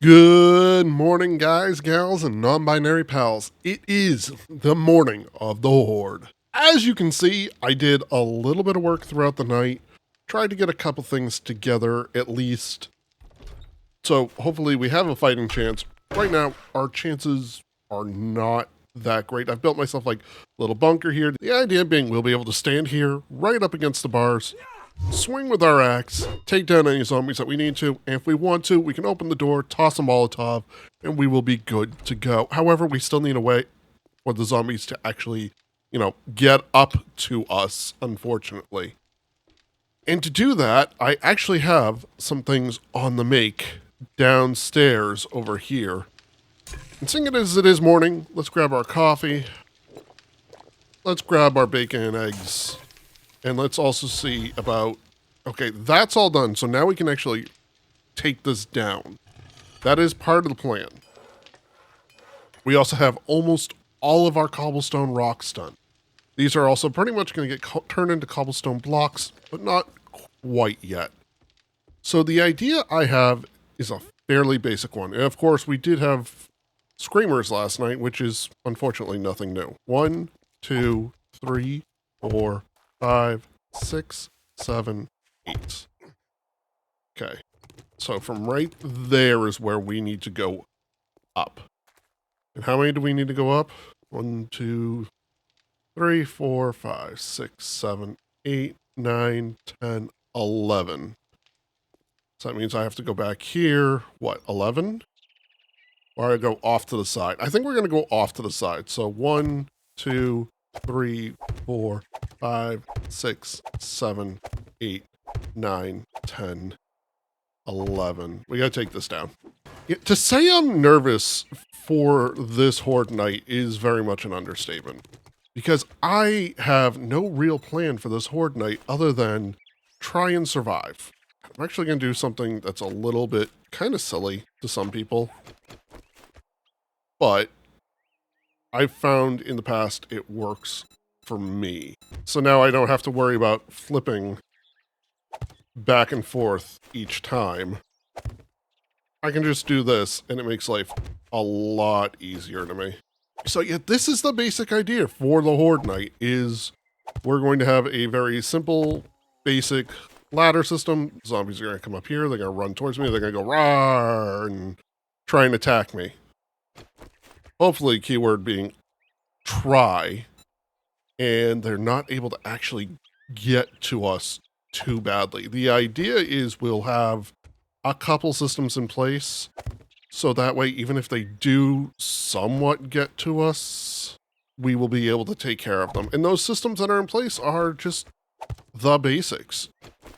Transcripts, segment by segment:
Good morning, guys, gals, and non-binary pals. It is the morning of the Horde. As you can see, I did a little bit of work throughout the night, tried to get a couple things together at least. So hopefully we have a fighting chance. Right now, our chances are not that great. I've built myself like a little bunker here. The idea being we'll be able to stand here right up against the bars, swing with our axe, take down any zombies that we need to, and if we want to, we can open the door, toss a Molotov, and we will be good to go. However, we still need a way for the zombies to actually, get up to us, unfortunately. And to do that, I actually have some things on the make downstairs over here. And seeing it as it is morning, let's grab our coffee, let's grab our bacon and eggs, and let's also see about, okay, that's all done. So now we can actually take this down. That is part of the plan. We also have almost all of our cobblestone rocks done. These are also pretty much going to get turned into cobblestone blocks, but not quite yet. So the idea I have is a fairly basic one. And of course, we did have screamers last night, which is unfortunately nothing new. 1, 2, 3, 4, 5, 6, 7, 8. Okay. So from right there is where we need to go up. And how many do we need to go up? 1, 2, 3, 4, 5, 6, 7, 8, 9, 10, 11. So that means I have to go back here. What, 11? Or I go off to the side. I think we're going to go off to the side. So 1, 2, 3, 4, 5, 6, 7, 8, 9, 10, 11. We gotta take this down. Yeah, to say I'm nervous for this Horde night is very much an understatement. Because I have no real plan for this Horde night other than try and survive. I'm actually gonna do something that's a little bit kind of silly to some people. But I've found in the past it works for me. So now I don't have to worry about flipping back and forth each time. I can just do this and it makes life a lot easier to me. So yeah, this is the basic idea for the Horde night is we're going to have a very simple, basic ladder system. Zombies are going to come up here, they're going to run towards me, they're going to go rawr and try and attack me. Hopefully, keyword being try, and they're not able to actually get to us too badly. The idea is we'll have a couple systems in place, so that way, even if they do somewhat get to us, we will be able to take care of them. And those systems that are in place are just the basics.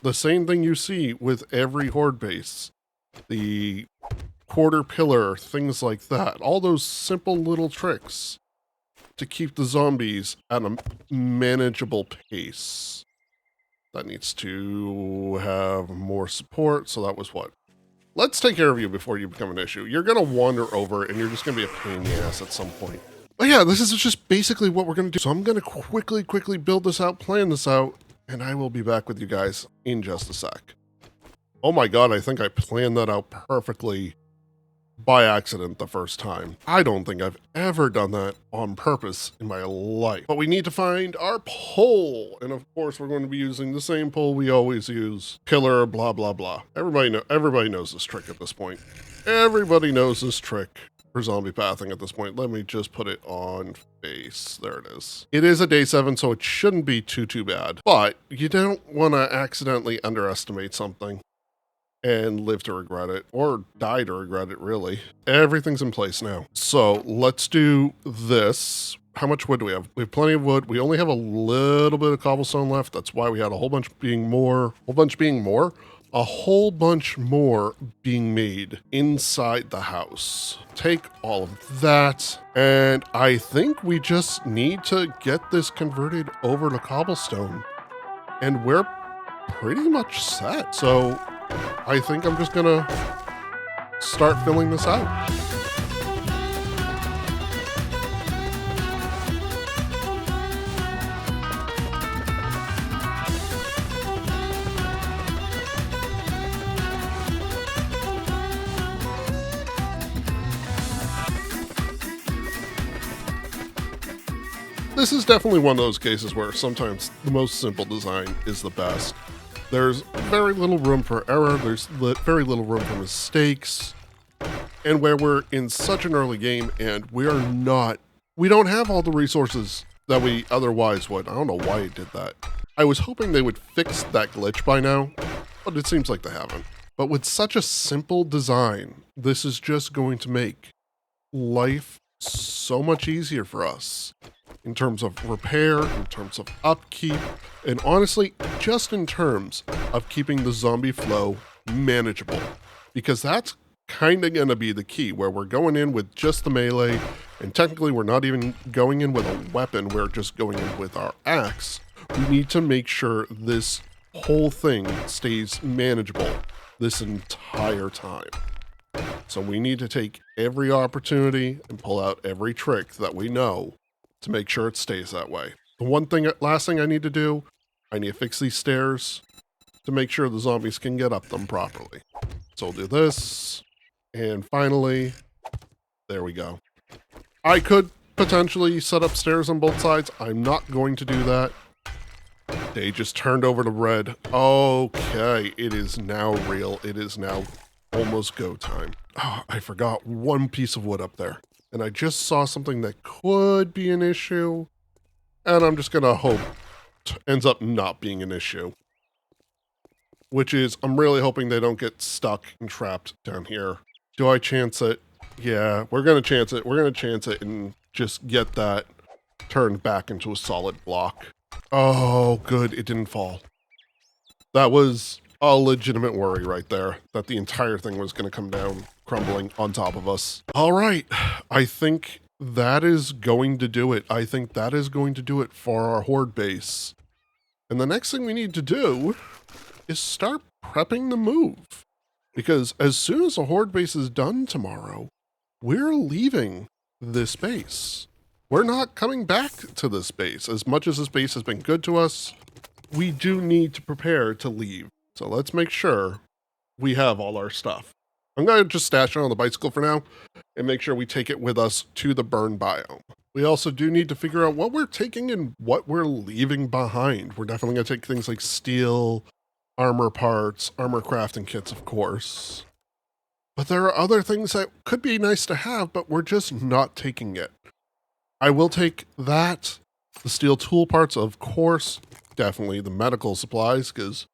The same thing you see with every Horde base. The quarter pillar, things like that. All those simple little tricks to keep the zombies at a manageable pace. That needs to have more support, so that was what? Let's take care of you before you become an issue. You're going to wander over and you're just going to be a pain in the ass at some point. But yeah, this is just basically what we're going to do. So I'm going to quickly build this out, plan this out, and I will be back with you guys in just a sec. Oh my god, I think I planned that out perfectly by accident the first time. I don't think I've ever done that on purpose in my life. But we need to find our pole. And of course, we're going to be using the same pole we always use. Pillar, blah, blah, blah. Everybody knows this trick at this point. Everybody knows this trick for zombie pathing at this point. Let me just put it on face. There it is. It is a day 7, so it shouldn't be too bad. But you don't want to accidentally underestimate something and live to regret it, or die to regret it, really. Everything's in place now. So let's do this. How much wood do we have? We have plenty of wood. We only have a little bit of cobblestone left. That's why we had a whole bunch being made inside the house. Take all of that. And I think we just need to get this converted over to cobblestone. And we're pretty much set. So I think I'm just gonna start filling this out. This is definitely one of those cases where sometimes the most simple design is the best. There's very little room for error, there's very little room for mistakes, and where we're in such an early game and we don't have all the resources that we otherwise would. I don't know why it did that. I was hoping they would fix that glitch by now, but it seems like they haven't. But with such a simple design, this is just going to make life so much easier for us in terms of repair, in terms of upkeep, and honestly, just in terms of keeping the zombie flow manageable. Because that's kind of going to be the key, where we're going in with just the melee, and technically we're not even going in with a weapon, we're just going in with our axe. We need to make sure this whole thing stays manageable this entire time. So we need to take every opportunity and pull out every trick that we know to make sure it stays that way. The last thing I need to do, I need to fix these stairs to make sure the zombies can get up them properly. So we'll do this, and finally, there we go. I could potentially set up stairs on both sides. I'm not going to do that. They just turned over to red. Okay, it is now real. It is now almost go time. Oh, I forgot one piece of wood up there. And I just saw something that could be an issue. And I'm just going to hope it ends up not being an issue. Which is, I'm really hoping they don't get stuck and trapped down here. Do I chance it? Yeah, we're going to chance it. We're going to chance it and just get that turned back into a solid block. Oh, good. It didn't fall. That was a legitimate worry right there, that the entire thing was going to come down, crumbling on top of us. All right. I think that is going to do it. I think that is going to do it for our horde base. And the next thing we need to do is start prepping the move. Because as soon as the horde base is done tomorrow, we're leaving this base. We're not coming back to this base. As much as this base has been good to us, we do need to prepare to leave. So let's make sure we have all our stuff. I'm going to just stash it on the bicycle for now and make sure we take it with us to the burn biome. We also do need to figure out what we're taking and what we're leaving behind. We're definitely going to take things like steel, armor parts, armor crafting kits, of course. But there are other things that could be nice to have, but we're just not taking it. I will take that, the steel tool parts, of course, definitely the medical supplies, because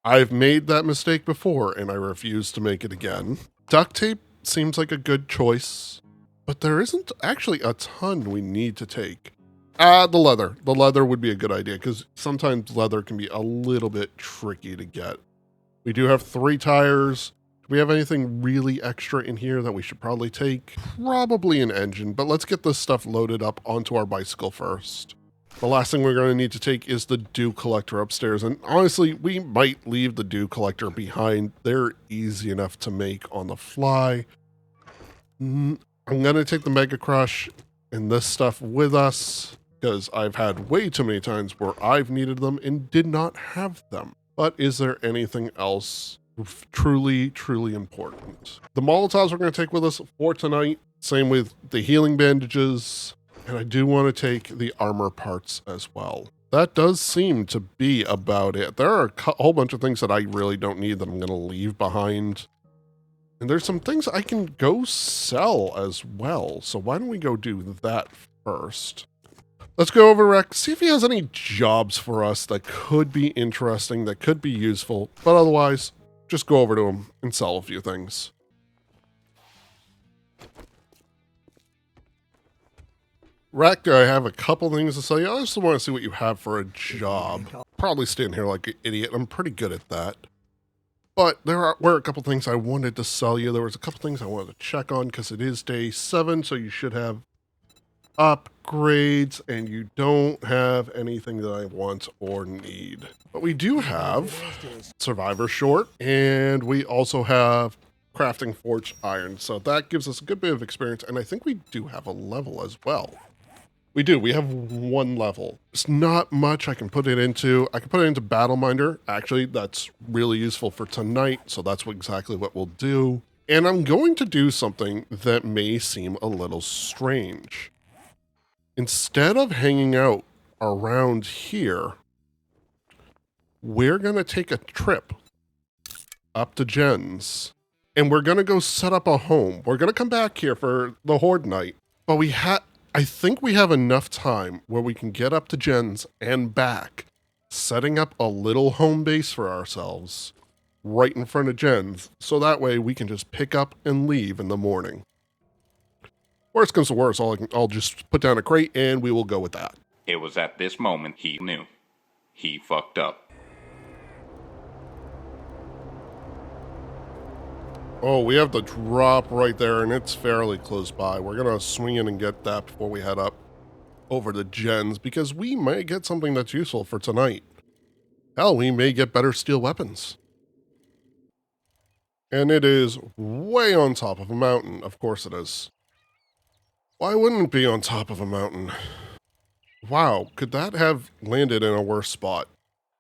I've made that mistake before and I refuse to make it again. Duct tape seems like a good choice, but there isn't actually a ton we need to take. The leather. The leather would be a good idea, because sometimes leather can be a little bit tricky to get. We do have 3 tires. Do we have anything really extra in here that we should probably take? Probably an engine, but let's get this stuff loaded up onto our bicycle first. The last thing we're going to need to take is the dew collector upstairs, and honestly, we might leave the dew collector behind. They're easy enough to make on the fly. I'm going to take the Mega Crush and this stuff with us, because I've had way too many times where I've needed them and did not have them. But is there anything else truly, truly important? The Molotovs we're going to take with us for tonight. Same with the healing bandages. And I do want to take the armor parts as well. That does seem to be about it. There are a whole bunch of things that I really don't need that I'm going to leave behind. And there's some things I can go sell as well. So why don't we go do that first? Let's go over to Rex, see if he has any jobs for us that could be interesting, that could be useful. But otherwise, just go over to him and sell a few things. Rack, I have a couple things to sell you. I just want to see what you have for a job. Probably standing here like an idiot. I'm pretty good at that. But there were a couple things I wanted to sell you. There was a couple things I wanted to check on because it is day 7, so you should have upgrades, and you don't have anything that I want or need. But we do have Survivor Short, and we also have Crafting Forged Iron. So that gives us a good bit of experience, and I think we do have a level as well. We do. We have 1 level. It's not much I can put it into. I can put it into Battle Minder. Actually, that's really useful for tonight, so that's exactly what we'll do. And I'm going to do something that may seem a little strange. instead of hanging out around here, we're going to take a trip up to Jen's. And we're going to go set up a home. We're going to come back here for the Horde night. But I think we have enough time where we can get up to Jen's and back, setting up a little home base for ourselves right in front of Jen's. So that way we can just pick up and leave in the morning. Worst comes to worst, I'll just put down a crate and we will go with that. It was at this moment he knew. He fucked up. Oh, we have the drop right there, and it's fairly close by. We're going to swing in and get that before we head up over to Jen's, because we may get something that's useful for tonight. Hell, we may get better steel weapons. And it is way on top of a mountain. Of course it is. Why wouldn't it be on top of a mountain? Wow, could that have landed in a worse spot?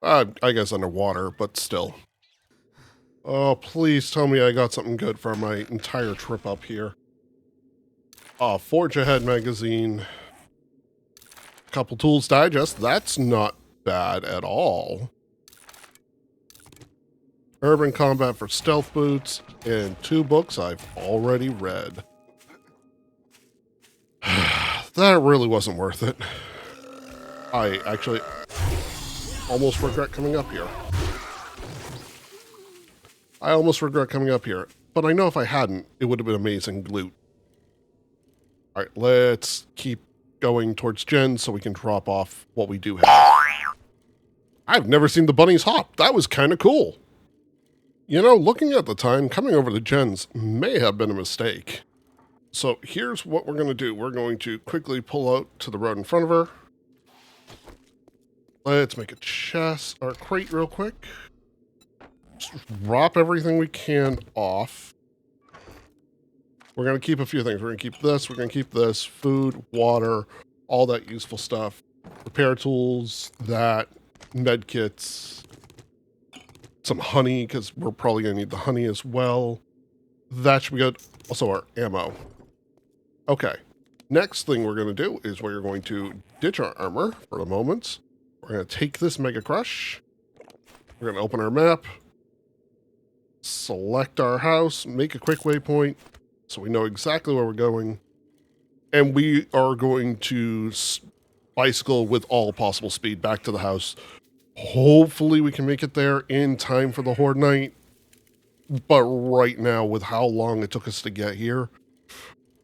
I guess underwater, but still. Oh, please tell me I got something good for my entire trip up here. Oh, Forge Ahead magazine. Couple tools digest. That's not bad at all. Urban Combat for stealth boots. And 2 books I've already read. That really wasn't worth it. I actually almost regret coming up here. I almost regret coming up here, but I know if I hadn't, it would have been amazing loot. All right, let's keep going towards Jen so we can drop off what we do have. I've never seen the bunnies hop. That was kind of cool. You know, looking at the time, coming over to Jen's may have been a mistake. So here's what we're going to do. We're going to quickly pull out to the road in front of her. Let's make a chest or a crate real quick. Just drop everything we can off. We're going to keep a few things. We're going to keep this. We're going to keep this. Food, water, all that useful stuff. Repair tools, that, med kits, some honey, because we're probably going to need the honey as well. That should be good. Also our ammo. Okay. Next thing we're going to do is we're going to ditch our armor for the moment. We're going to take this Mega Crush. We're going to open our map. Select our house, make a quick waypoint so we know exactly where we're going. And we are going to bicycle with all possible speed back to the house. Hopefully we can make it there in time for the Horde night. But right now, with how long it took us to get here,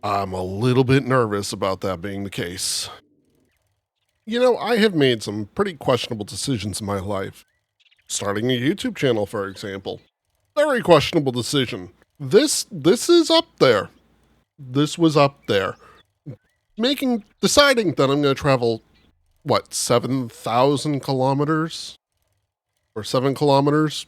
I'm a little bit nervous about that being the case. You know, I have made some pretty questionable decisions in my life. Starting a YouTube channel, for example. Very questionable decision. This is up there. This was up there. Deciding that I'm going to travel, 7,000 kilometers? Or 7 kilometers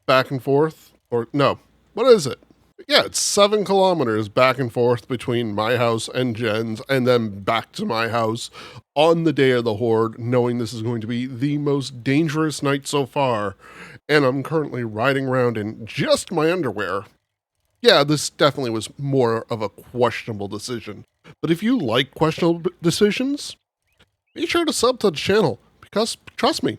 back and forth? Or, no, what is it? Yeah, it's 7 kilometers back and forth between my house and Jen's, and then back to my house on the day of the Horde, knowing this is going to be the most dangerous night so far, and I'm currently riding around in just my underwear. Yeah, this definitely was more of a questionable decision. But if you like questionable decisions, be sure to sub to the channel, because, trust me,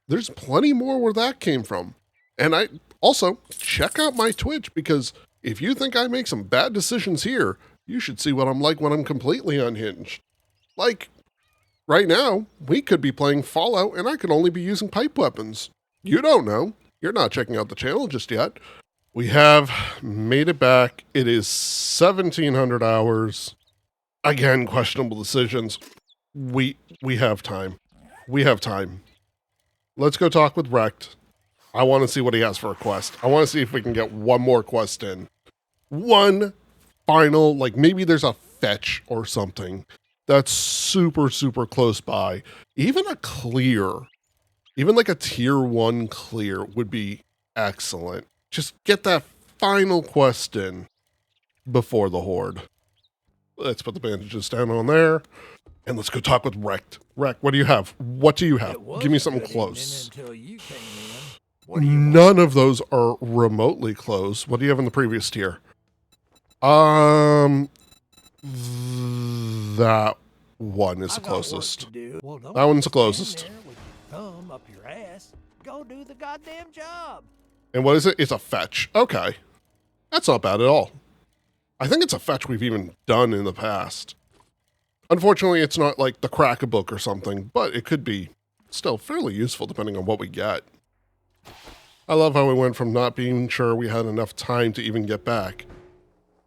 there's plenty more where that came from. And also, check out my Twitch, because if you think I make some bad decisions here, you should see what I'm like when I'm completely unhinged. Like, right now, we could be playing Fallout and I could only be using pipe weapons. You don't know. You're not checking out the channel just yet. We have made it back. It is 1,700 hours. Again, questionable decisions. We have time. We have time. Let's go talk with Rect. I want to see what he has for a quest. I want to see if we can get one more quest in. One final, maybe there's a fetch or something that's super, super close by. Even a clear, even like a tier 1 clear would be excellent. Just get that final quest in before the Horde. Let's put the bandages down on there. And let's go talk with Rect. Rect, what do you have? What do you have? Give me something close. None of those are remotely close. What do you have in the previous tier? That one is the I got work closest. to do. Well, don't That one's the stand closest. there with your thumb up your ass. Go do the goddamn job. And what is it? It's a fetch. Okay. That's not bad at all. I think it's a fetch we've even done in the past. Unfortunately, it's not like the Crack-a-Book or something, but it could be still fairly useful depending on what we get. I love how we went from not being sure we had enough time to even get back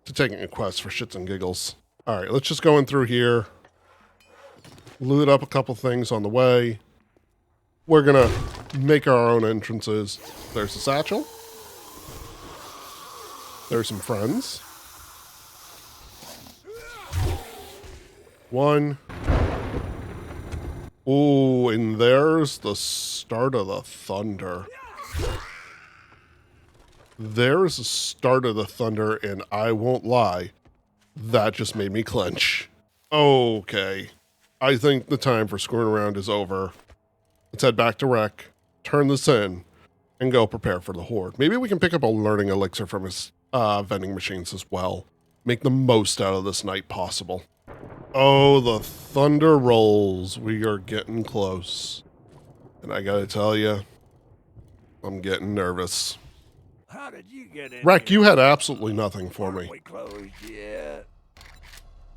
to taking a quest for shits and giggles. All right, let's just go in through here. Loot up a couple things on the way. We're gonna make our own entrances. There's a satchel. There's some friends. One. Ooh, and there's the start of the thunder. There's the start of the thunder, and I won't lie, that just made me clench. Okay. I think the time for screwing around is over. Let's head back to Rec, turn this in, and go prepare for the Horde. Maybe we can pick up a learning elixir from his vending machines as well. Make the most out of this night possible. Oh, the thunder rolls. We are getting close. And I gotta tell you, I'm getting nervous. How did you get in Rec, here? you had absolutely nothing for me. Aren't we closed yet?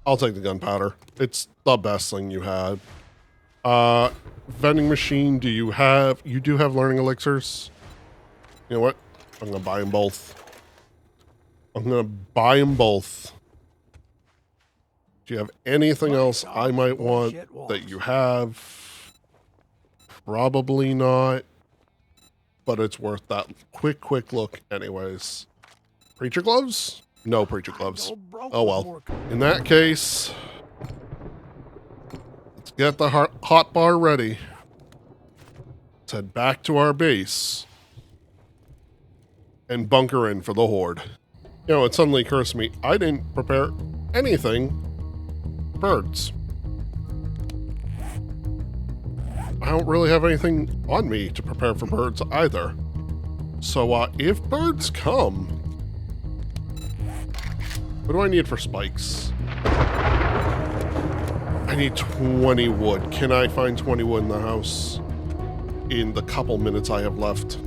I'll take the gunpowder. It's the best thing you had. Vending machine, you do have learning elixirs? You know what? I'm gonna buy them both. Do you have anything else I might want that you have? Probably not. But it's worth that quick look anyways. Preacher gloves? No preacher gloves. Oh well. In that case, let's get the hot bar ready. Let's head back to our base and bunker in for the Horde. You know, it suddenly occurs to me, I didn't prepare anything for birds. I don't really have anything on me to prepare for birds either. So, if birds come, what do I need for spikes? I need 20 wood. Can I find 20 wood in the house in the couple minutes I have left?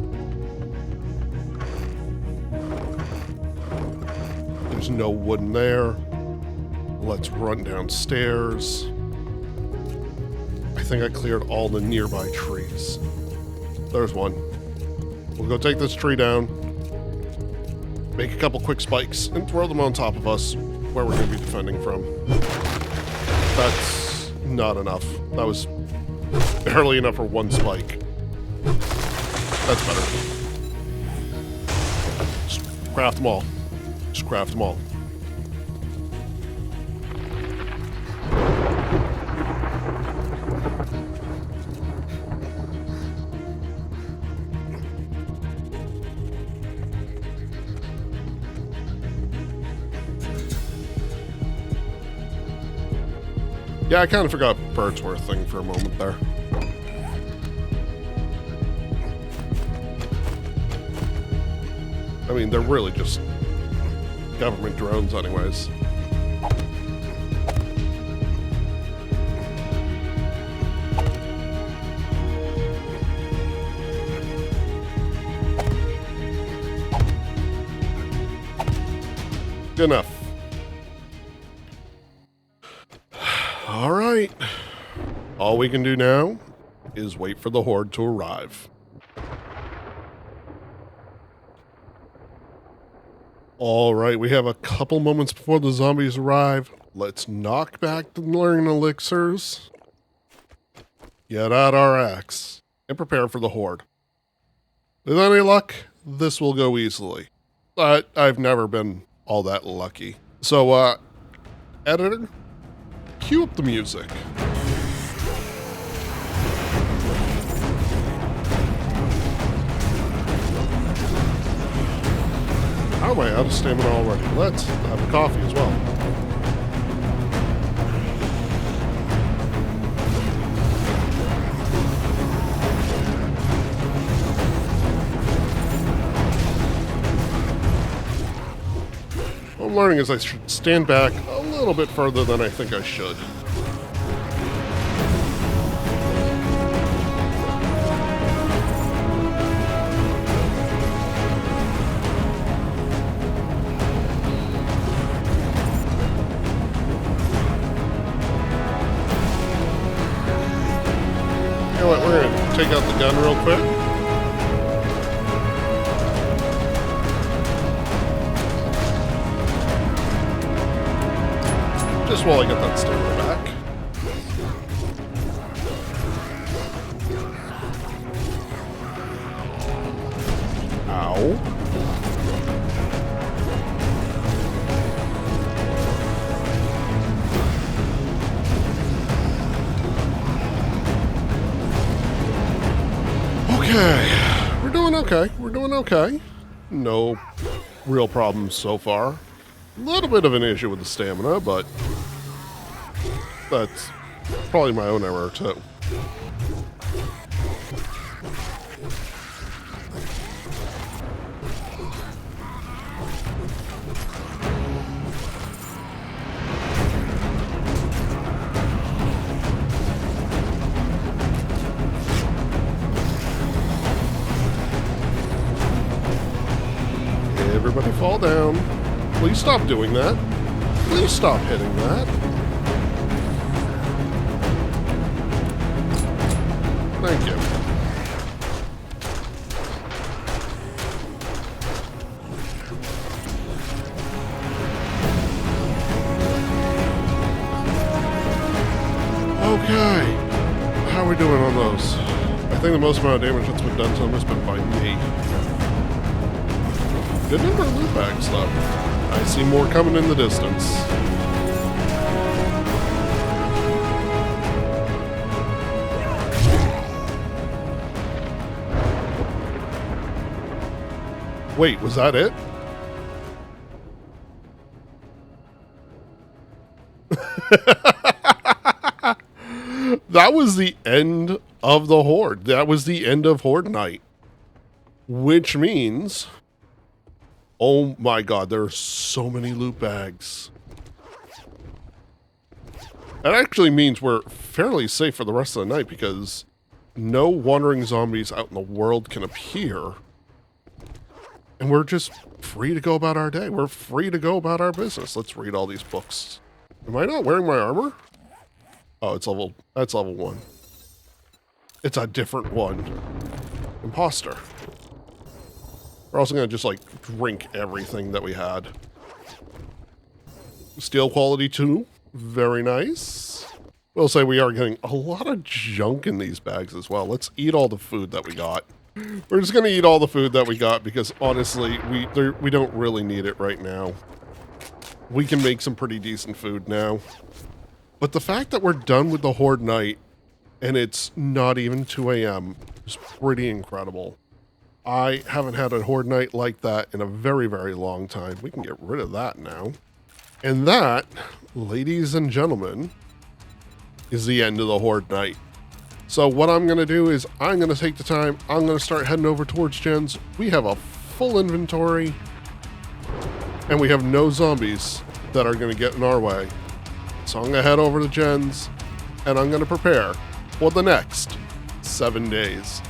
There's no wood in there. Let's run downstairs. I think I cleared all the nearby trees. There's one. We'll go take this tree down, make a couple quick spikes, and throw them on top of us where we're going to be defending from. That's not enough. That was barely enough for one spike. That's better. Just craft them all. Just craft them all. Yeah, I kind of forgot birds were a thing for a moment there. I mean, they're really just government drones anyways. Good enough. All right. All we can do now is wait for the Horde to arrive. All right, we have a couple moments before the zombies arrive. Let's knock back the learning elixirs, get out our axe, and prepare for the Horde. With any luck, this will go easily. But I've never been all that lucky. So, editor, cue up the music. How am I out of stamina already? Let's have a coffee as well. What I'm learning is I should stand back a little bit further than I think I should. take out the gun real quick. Just while I get that stamina back. Ow. Okay. We're doing okay. We're doing okay. No real problems so far. A little bit of an issue with the stamina, but that's probably my own error too. Everybody fall down. Please stop doing that. Please stop hitting that. Thank you. Okay. How are we doing on those? I think the most amount of damage that's been done to them has been by me. Good number of loot bags, though. I see more coming in the distance. Wait, was that it? That was the end of the Horde. That was the end of Horde Night. Which means... oh my god, there are so many loot bags. That actually means we're fairly safe for the rest of the night because no wandering zombies out in the world can appear. And we're just free to go about our day. We're free to go about our business. Let's read all these books. Am I not wearing my armor? Oh, it's level... that's level 1. It's a different one. Imposter. We're also going to just, like, drink everything that we had. Steel quality 2. Very nice. We'll say we are getting a lot of junk in these bags as well. Let's eat all the food that we got. We're just going to eat all the food that we got because, honestly, we don't really need it right now. We can make some pretty decent food now. But the fact that we're done with the Horde Night and it's not even 2 a.m. is pretty incredible. I haven't had a Horde Night like that in a very, very long time. We can get rid of that now. And that, ladies and gentlemen, is the end of the Horde Night. So what I'm going to do is I'm going to take the time. I'm going to start heading over towards Jen's. We have a full inventory. And we have no zombies that are going to get in our way. So I'm going to head over to Jen's. And I'm going to prepare for the next 7 days.